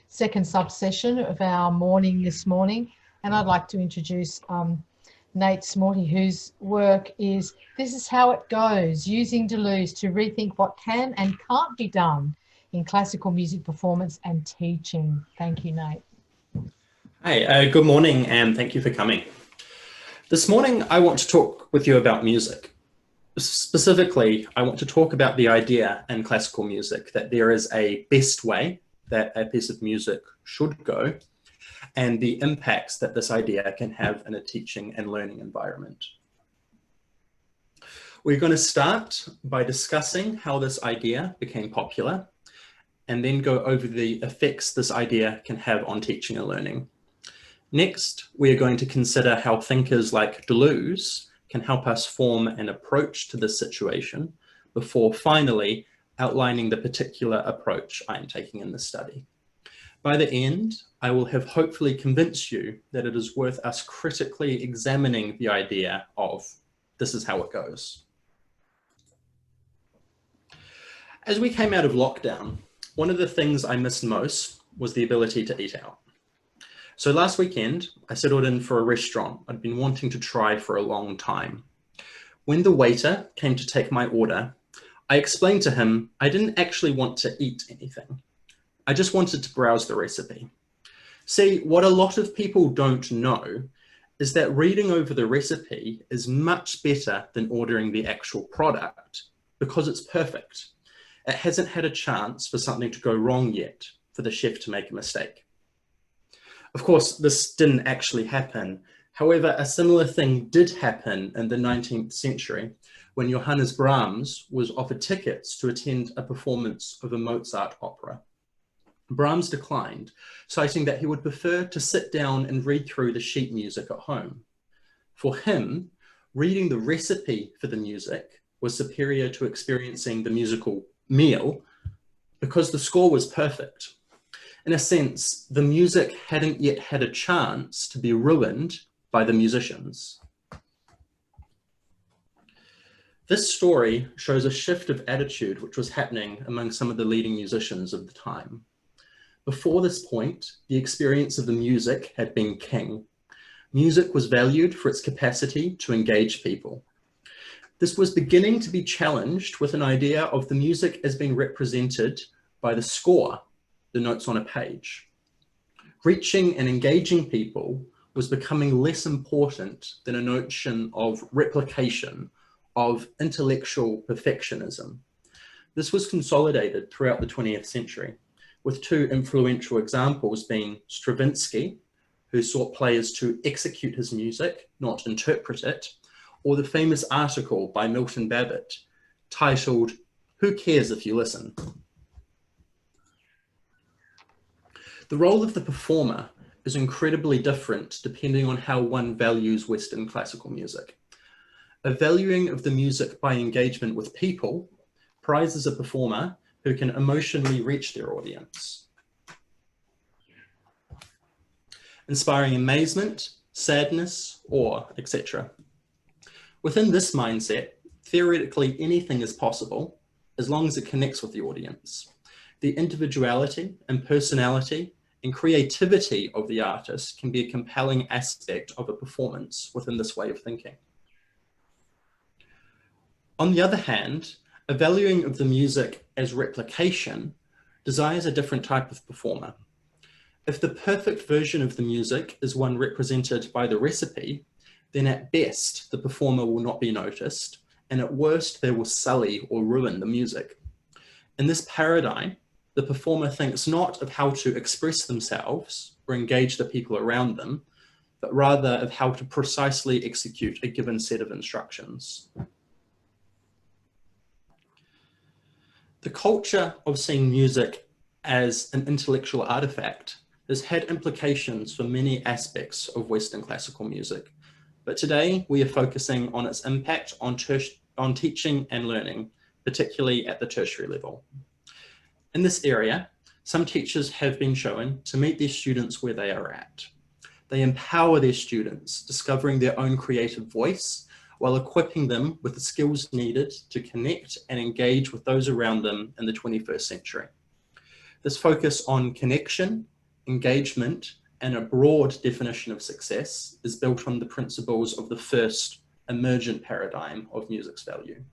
second sub-session of our morning this morning, and I'd like to introduce Nate Smorti, whose work is This Is How It Goes, using Deleuze to rethink what can and can't be done in classical music performance and teaching. Thank you, Nate. Hi, good morning, and thank you for coming. This morning, I want to talk with you about music. Specifically, I want to talk about the idea in classical music that there is a best way that a piece of music should go, and the impacts that this idea can have in a teaching and learning environment. We're going to start by discussing how this idea became popular, and then go over the effects this idea can have on teaching and learning. Next, we are going to consider how thinkers like Deleuze can help us form an approach to this situation before finally outlining the particular approach I am taking in this study. By the end, I will have hopefully convinced you that it is worth us critically examining the idea of this is how it goes. As we came out of lockdown, one of the things I missed most was the ability to eat out. So last weekend, I settled in for a restaurant I'd been wanting to try for a long time. When the waiter came to take my order, I explained to him I didn't actually want to eat anything. I just wanted to browse the recipe. See, what a lot of people don't know is that reading over the recipe is much better than ordering the actual product because it's perfect. It hasn't had a chance for something to go wrong yet, for the chef to make a mistake. Of course, this didn't actually happen. However, a similar thing did happen in the 19th century when Johannes Brahms was offered tickets to attend a performance of a Mozart opera. Brahms declined, citing that he would prefer to sit down and read through the sheet music at home. For him, reading the recipe for the music was superior to experiencing the musical meal because the score was perfect. In a sense, the music hadn't yet had a chance to be ruined by the musicians. This story shows a shift of attitude which was happening among some of the leading musicians of the time. Before this point, the experience of the music had been king. Music was valued for its capacity to engage people. This was beginning to be challenged with an idea of the music as being represented by the score, the notes on a page. Reaching and engaging people was becoming less important than a notion of replication, of intellectual perfectionism. This was consolidated throughout the 20th century, with two influential examples being Stravinsky, who sought players to execute his music, not interpret it, or the famous article by Milton Babbitt titled, "Who Cares If You Listen?" The role of the performer is incredibly different depending on how one values Western classical music. A valuing of the music by engagement with people prizes a performer who can emotionally reach their audience, inspiring amazement, sadness, awe, etc. Within this mindset, theoretically anything is possible as long as it connects with the audience. The individuality and personality and creativity of the artist can be a compelling aspect of a performance within this way of thinking. On the other hand, a valuing of the music as replication desires a different type of performer. If the perfect version of the music is one represented by the recipe, then at best, the performer will not be noticed, and at worst, they will sully or ruin the music. In this paradigm, the performer thinks not of how to express themselves or engage the people around them, but rather of how to precisely execute a given set of instructions. The culture of seeing music as an intellectual artifact has had implications for many aspects of Western classical music, but today we are focusing on its impact on teaching and learning, particularly at the tertiary level. In this area, some teachers have been shown to meet their students where they are at. They empower their students, discovering their own creative voice while equipping them with the skills needed to connect and engage with those around them in the 21st century. This focus on connection, engagement, and a broad definition of success is built on the principles of the first emergent paradigm of music's value.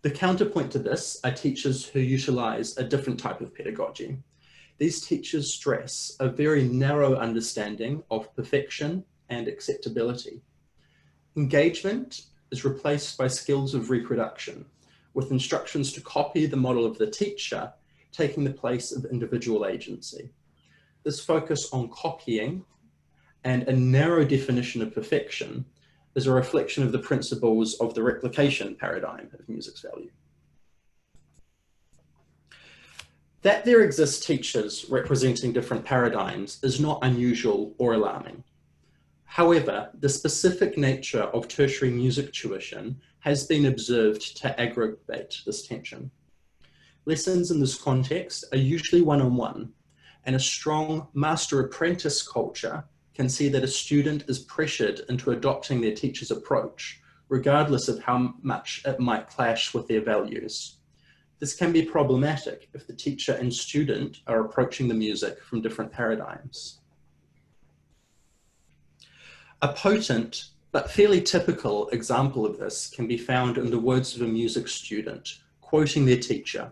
The counterpoint to this are teachers who utilize a different type of pedagogy. These teachers stress a very narrow understanding of perfection and acceptability. Engagement is replaced by skills of reproduction, with instructions to copy the model of the teacher taking the place of individual agency. This focus on copying and a narrow definition of perfection is a reflection of the principles of the replication paradigm of music's value. That there exist teachers representing different paradigms is not unusual or alarming. However, the specific nature of tertiary music tuition has been observed to aggravate this tension. Lessons in this context are usually one-on-one, and a strong master-apprentice culture can see that a student is pressured into adopting their teacher's approach, regardless of how much it might clash with their values. This can be problematic if the teacher and student are approaching the music from different paradigms. A potent but fairly typical example of this can be found in the words of a music student quoting their teacher,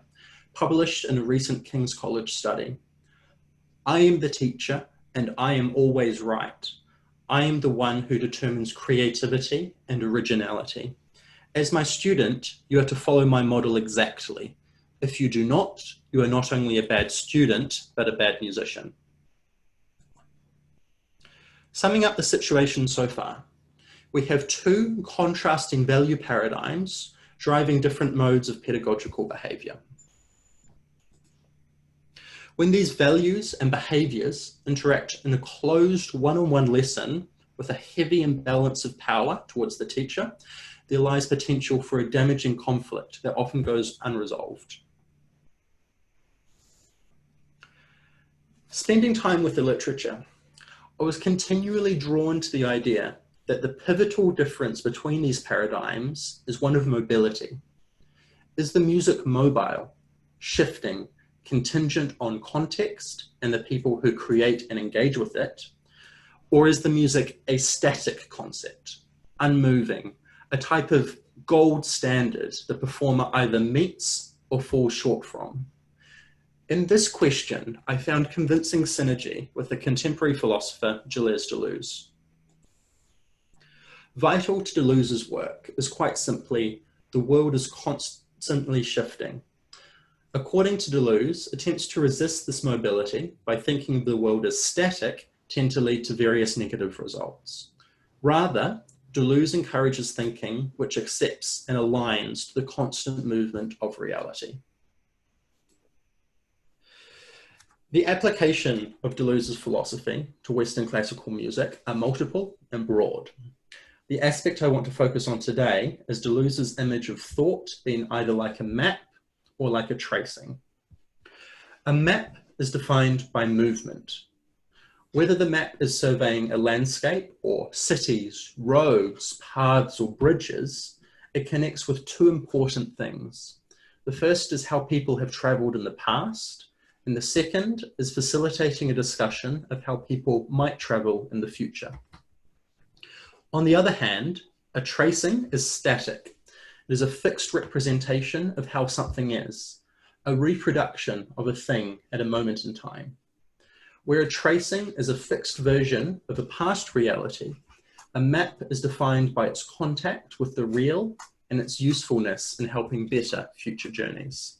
published in a recent King's College study. "I am the teacher and I am always right. I am the one who determines creativity and originality. As my student, you are to follow my model exactly. If you do not, you are not only a bad student, but a bad musician." Summing up the situation so far, we have two contrasting value paradigms driving different modes of pedagogical behavior. When these values and behaviors interact in a closed one-on-one lesson with a heavy imbalance of power towards the teacher, there lies potential for a damaging conflict that often goes unresolved. Spending time with the literature, I was continually drawn to the idea that the pivotal difference between these paradigms is one of mobility. Is the music mobile, shifting, contingent on context and the people who create and engage with it? Or is the music a static concept, unmoving, a type of gold standard the performer either meets or falls short from? In this question, I found convincing synergy with the contemporary philosopher Gilles Deleuze. Vital to Deleuze's work is quite simply, the world is constantly shifting. According to Deleuze, attempts to resist this mobility by thinking of the world as static tend to lead to various negative results. Rather, Deleuze encourages thinking which accepts and aligns to the constant movement of reality. The application of Deleuze's philosophy to Western classical music are multiple and broad. The aspect I want to focus on today is Deleuze's image of thought being either like a map or like a tracing. A map is defined by movement. Whether the map is surveying a landscape or cities, roads, paths, or bridges, it connects with two important things. The first is how people have traveled in the past, and the second is facilitating a discussion of how people might travel in the future. On the other hand, a tracing is static. It is a fixed representation of how something is, a reproduction of a thing at a moment in time. Where a tracing is a fixed version of a past reality, a map is defined by its contact with the real and its usefulness in helping better future journeys.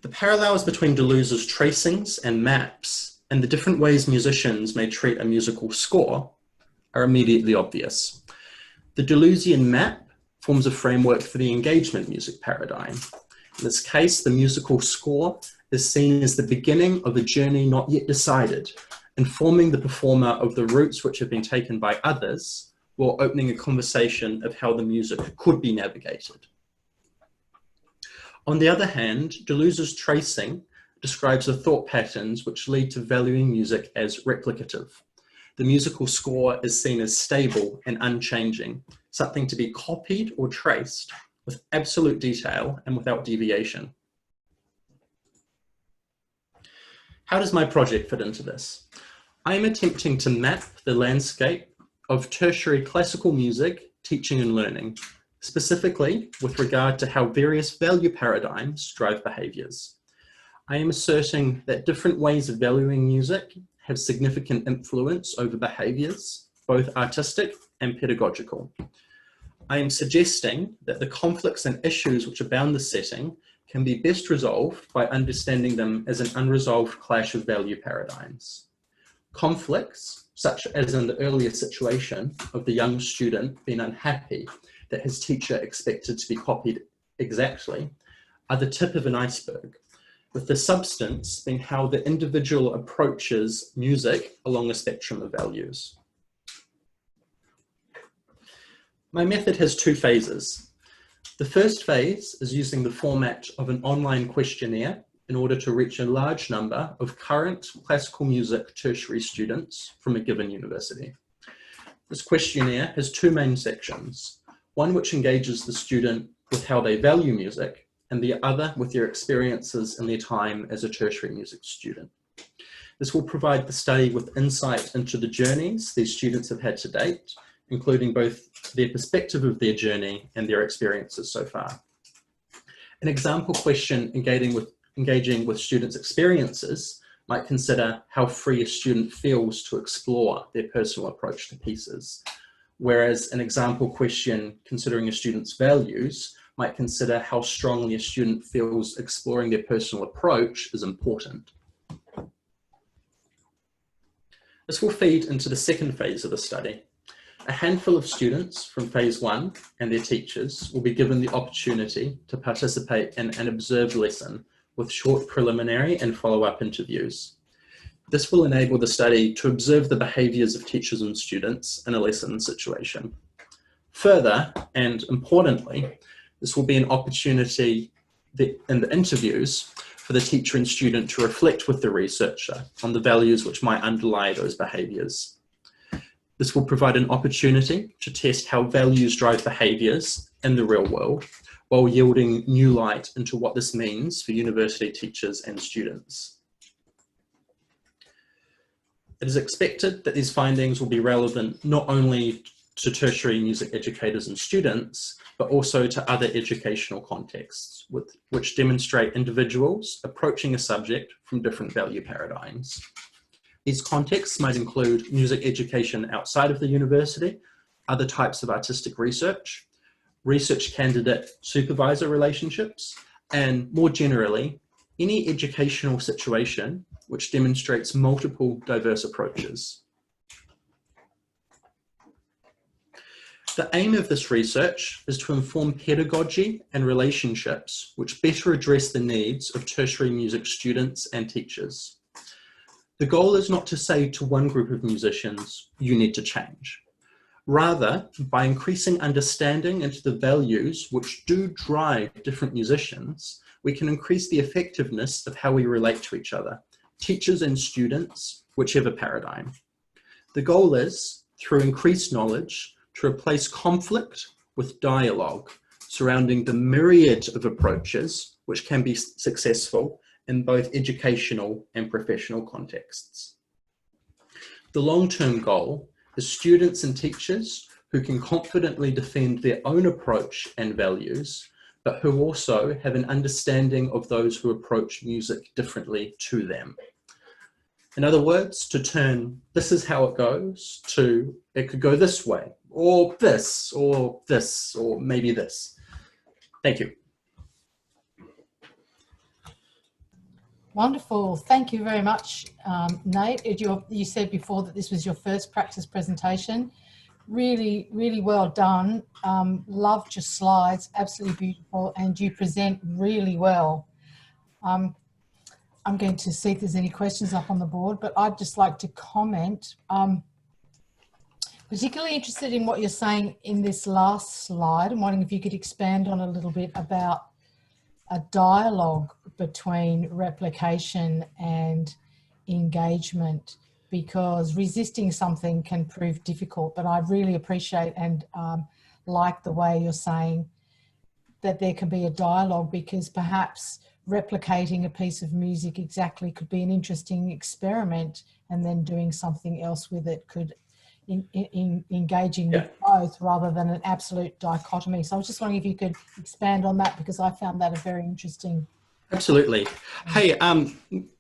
The parallels between Deleuze's tracings and maps and the different ways musicians may treat a musical score are immediately obvious. The Deleuzean map forms a framework for the engagement music paradigm. In this case, the musical score is seen as the beginning of a journey not yet decided, informing the performer of the routes which have been taken by others, while opening a conversation of how the music could be navigated. On the other hand, Deleuze's tracing describes the thought patterns which lead to valuing music as replicative. The musical score is seen as stable and unchanging, something to be copied or traced with absolute detail and without deviation. How does my project fit into this? I am attempting to map the landscape of tertiary classical music teaching and learning, specifically with regard to how various value paradigms drive behaviours. I am asserting that different ways of valuing music have significant influence over behaviours, both artistic and pedagogical. I am suggesting that the conflicts and issues which abound the setting can be best resolved by understanding them as an unresolved clash of value paradigms. Conflicts, such as in the earlier situation of the young student being unhappy that his teacher expected to be copied exactly, are the tip of an iceberg, with the substance being how the individual approaches music along a spectrum of values. My method has two phases. The first phase is using the format of an online questionnaire in order to reach a large number of current classical music tertiary students from a given university. This questionnaire has two main sections, one which engages the student with how they value music, and the other with their experiences in their time as a tertiary music student. This will provide the study with insight into the journeys these students have had to date, including both their perspective of their journey and their experiences so far. An example question engaging with students' experiences might consider how free a student feels to explore their personal approach to pieces, whereas an example question considering a student's values might consider how strongly a student feels exploring their personal approach is important. This will feed into the second phase of the study. A handful of students from phase one and their teachers will be given the opportunity to participate in an observed lesson with short preliminary and follow-up interviews. This will enable the study to observe the behaviours of teachers and students in a lesson situation. Further, and importantly, this will be an opportunity in the interviews for the teacher and student to reflect with the researcher on the values which might underlie those behaviours. This will provide an opportunity to test how values drive behaviours in the real world, while yielding new light into what this means for university teachers and students. It is expected that these findings will be relevant not only to tertiary music educators and students, but also to other educational contexts, which demonstrate individuals approaching a subject from different value paradigms. These contexts might include music education outside of the university, other types of artistic research, research candidate supervisor relationships, and more generally, any educational situation which demonstrates multiple diverse approaches. The aim of this research is to inform pedagogy and relationships which better address the needs of tertiary music students and teachers. The goal is not to say to one group of musicians, you need to change. Rather, by increasing understanding into the values which do drive different musicians, we can increase the effectiveness of how we relate to each other, teachers and students, whichever paradigm. The goal is, through increased knowledge, to replace conflict with dialogue surrounding the myriad of approaches which can be successful in both educational and professional contexts. The long-term goal is students and teachers who can confidently defend their own approach and values, but who also have an understanding of those who approach music differently to them. In other words, to turn "this is how it goes" to "it could go this way," or this, or maybe this. Thank you. Wonderful. Thank you very much, Nate. You said before that this was your first Praxis presentation. Really, really well done. Loved your slides, absolutely beautiful, and you present really well. I'm going to see if there's any questions up on the board, but I'd just like to comment. Particularly interested in what you're saying in this last slide. I'm wondering if you could expand on a little bit about a dialogue between replication and engagement. because resisting something can prove difficult. But I really appreciate and like the way you're saying that there can be a dialogue, because perhaps replicating a piece of music exactly could be an interesting experiment, and then doing something else with it could engaging with both rather than an absolute dichotomy. So I was just wondering if you could expand on that, because I found that a very interesting. Absolutely. Hey,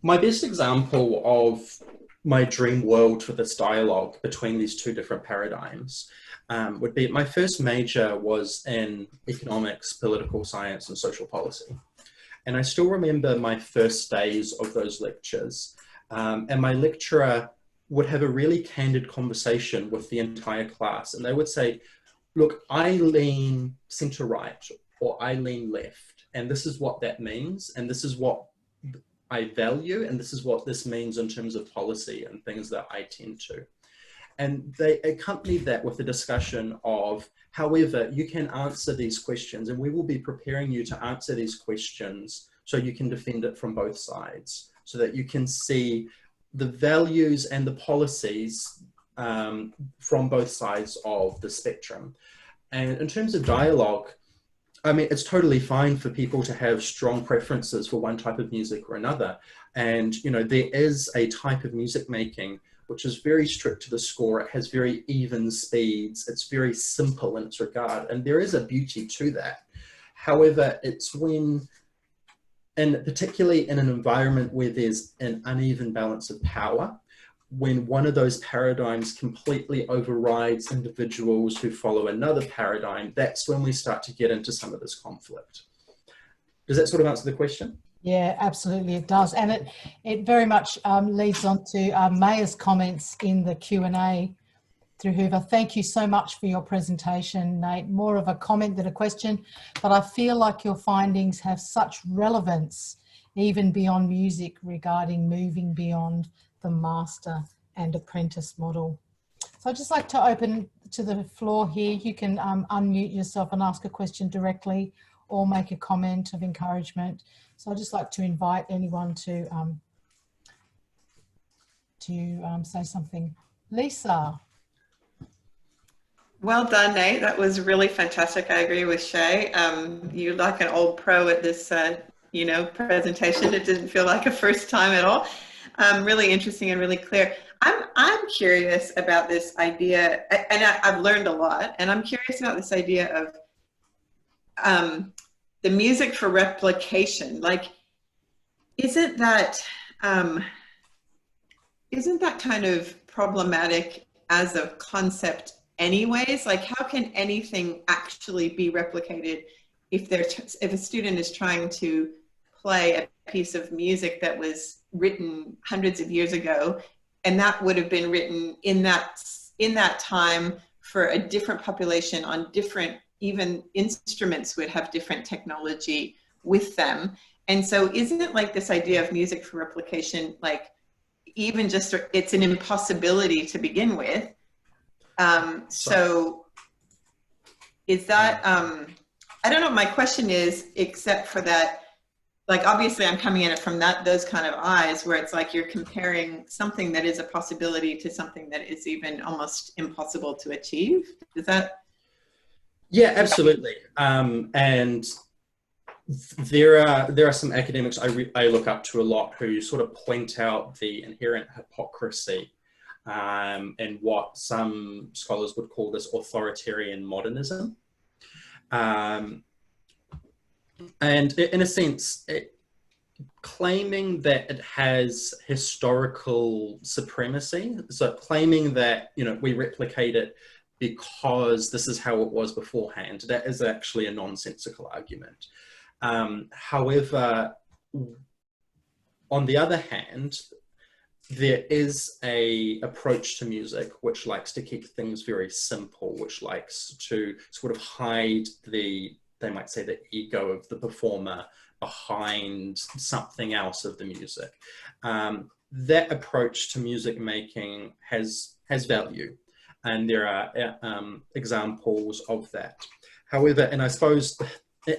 my best example of my dream world for this dialogue between these two different paradigms would be, my first major was in economics, political science, and social policy. And I still remember my first days of those lectures. And my lecturer would have a really candid conversation with the entire class. And they would say, look, I lean center right, or I lean left. And this is what that means. And this is what I value. And this is what this means in terms of policy and things that I tend to. And they accompanied that with a discussion of, however, you can answer these questions, and we will be preparing you to answer these questions so you can defend it from both sides, so that you can see the values and the policies from both sides of the spectrum. And in terms of dialogue, I mean, it's totally fine for people to have strong preferences for one type of music or another. And, you know, there is a type of music making which is very strict to the score. It has very even speeds. It's very simple in its regard. And there is a beauty to that. However, it's when, and particularly in an environment where there's an uneven balance of power, when one of those paradigms completely overrides individuals who follow another paradigm, that's when we start to get into some of this conflict. Does that sort of answer the question? Yeah, absolutely it does. And it very much leads on to Maya's comments in the Q&A through Hoover. Thank you so much for your presentation, Nate. More of a comment than a question, but I feel like your findings have such relevance even beyond music, regarding moving beyond the master and apprentice model. So I'd just like to open to the floor here. You can unmute yourself and ask a question directly, or make a comment of encouragement. So I'd just like to invite anyone to say something. Lisa. Well done, Nate. That was really fantastic. I agree with Shay. You're like an old pro at this, presentation. It didn't feel like a first time at all. Really interesting and really clear. I'm curious about this idea, and I've learned a lot, and I'm curious about this idea of the music for replication. Like, isn't that kind of problematic as a concept anyways? Like, how can anything actually be replicated if a student is trying to play a piece of music that was written hundreds of years ago, and that would have been written in that time for a different population on different, even instruments would have different technology with them. And so isn't it like this idea of music for replication, like even just, it's an impossibility to begin with. So is that, I don't know, my question is, except for that, like, obviously I'm coming at it from those kind of eyes, where it's like you're comparing something that is a possibility to something that is even almost impossible to achieve. Is that? Yeah, absolutely. And there are some academics I look up to a lot who sort of point out the inherent hypocrisy in what some scholars would call this authoritarian modernism. And in a sense, claiming that it has historical supremacy, so claiming that, you know, we replicate it because this is how it was beforehand, that is actually a nonsensical argument. However, on the other hand, there is a approach to music which likes to keep things very simple, which likes to sort of hide they might say, the ego of the performer behind something else of the music. That approach to music making has value, and there are examples of that. However, and I suppose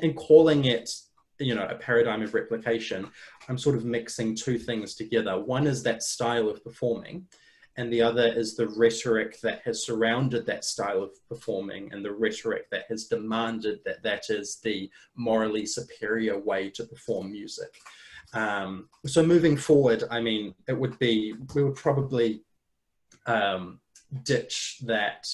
in calling it, you know, a paradigm of replication, I'm sort of mixing two things together. One is that style of performing, and the other is the rhetoric that has surrounded that style of performing and the rhetoric that has demanded that that is the morally superior way to perform music. So moving forward, I mean, it would be, we would probably ditch that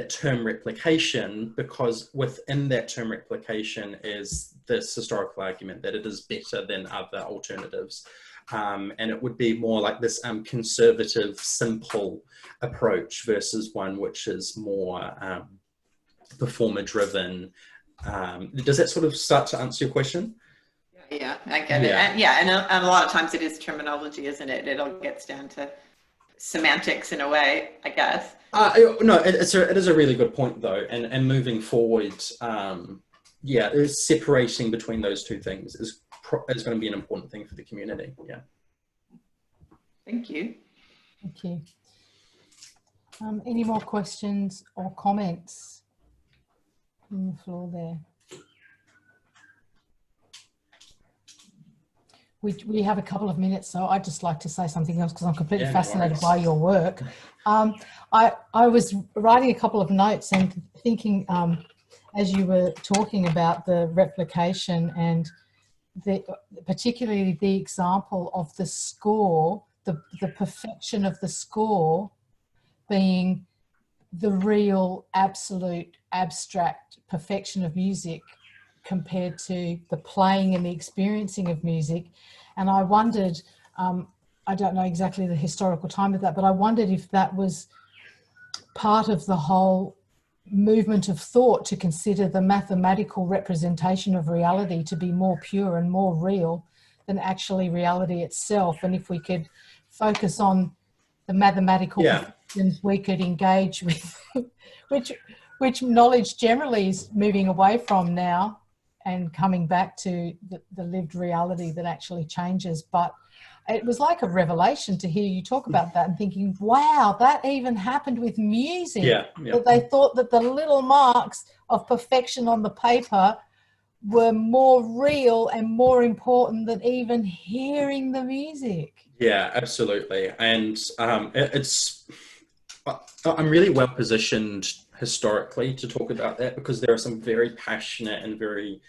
term replication, because within that term replication is this historical argument that it is better than other alternatives. And it would be more like this conservative, simple approach versus one which is more performer-driven. Does that sort of start to answer your question? Yeah, I get it. And yeah, and a lot of times it is terminology, isn't it? It all gets down to semantics in a way, I guess. No, it is a really good point though, and moving forward, yeah, separating between those two things is going to be an important thing for the community. Yeah. Thank you. Thank you. Any more questions or comments on the floor there? We have a couple of minutes, so I'd just like to say something else because I'm completely fascinated by your work. I was writing a couple of notes and thinking, as you were talking about the replication and particularly the example of the score, the perfection of the score being the real, absolute, abstract perfection of music compared to the playing and the experiencing of music. And I wondered, I don't know exactly the historical time of that, but I wondered if that was part of the whole movement of thought to consider the mathematical representation of reality to be more pure and more real than actually reality itself. And if we could focus on the mathematical perfections, we could engage with, which knowledge generally is moving away from now and coming back to the lived reality that actually changes. But it was like a revelation to hear you talk about that and thinking, wow, that even happened with music. That they thought that the little marks of perfection on the paper were more real and more important than even hearing the music. Yeah, absolutely. And I'm really well positioned historically to talk about that, because there are some very passionate and very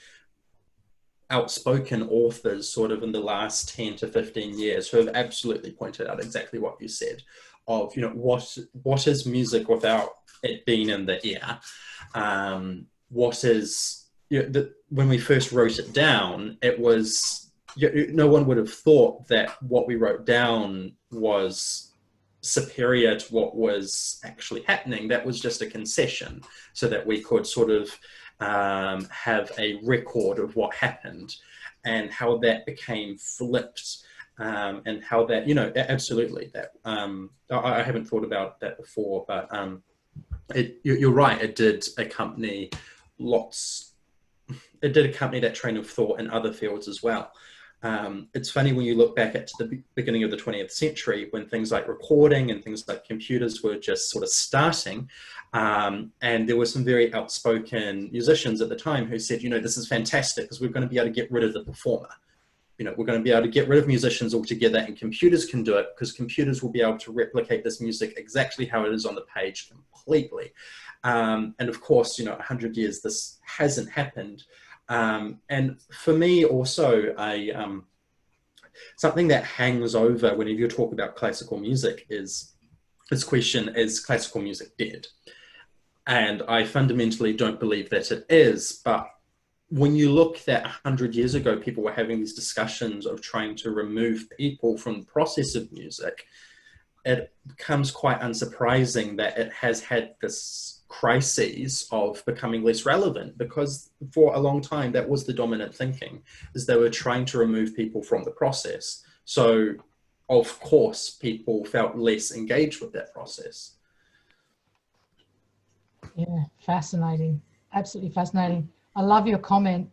outspoken authors sort of in the last 10 to 15 years who have absolutely pointed out exactly what you said of, you know, what is music without it being in the ear? What is, you know, when we first wrote it down, it was, no one would have thought that what we wrote down was superior to what was actually happening. That was just a concession so that we could sort of have a record of what happened and how that became flipped, and how that, you know, absolutely that I haven't thought about that before, but you're right, it did accompany that train of thought in other fields as well. It's funny when you look back at the beginning of the 20th century, when things like recording and things like computers were just sort of starting, and there were some very outspoken musicians at the time who said, you know, this is fantastic because we're going to be able to get rid of the performer. You know, we're going to be able to get rid of musicians altogether, and computers can do it because computers will be able to replicate this music exactly how it is on the page completely. And of course, you know, 100 years, this hasn't happened. And for me also, something that hangs over whenever you talk about classical music is this question, is classical music dead? And I fundamentally don't believe that it is, but when you look that 100 years ago, people were having these discussions of trying to remove people from the process of music, it becomes quite unsurprising that it has had this crises of becoming less relevant, because for a long time that was the dominant thinking, is they were trying to remove people from the process. So of course people felt less engaged with that process. Yeah, fascinating, absolutely fascinating. I love your comment,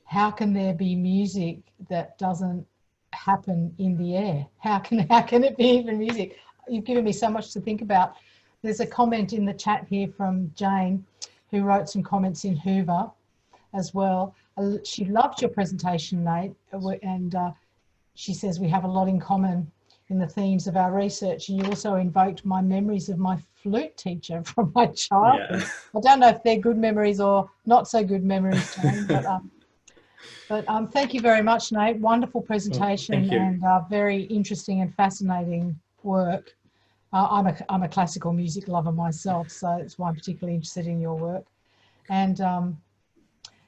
how can there be music that doesn't happen in the air? How can it be even music? You've given me so much to think about. There's a comment in the chat here from Jane, who wrote some comments in Hoover as well. She loved your presentation, Nate, and she says we have a lot in common. in the themes of our research. And you also invoked my memories of my flute teacher from my childhood. Yeah. I don't know if they're good memories or not so good memories, Jane, but thank you very much, Nate. Wonderful presentation and very interesting and fascinating work. I'm a classical music lover myself, so that's why I'm particularly interested in your work. And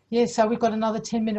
yeah, so we've got another 10 minutes.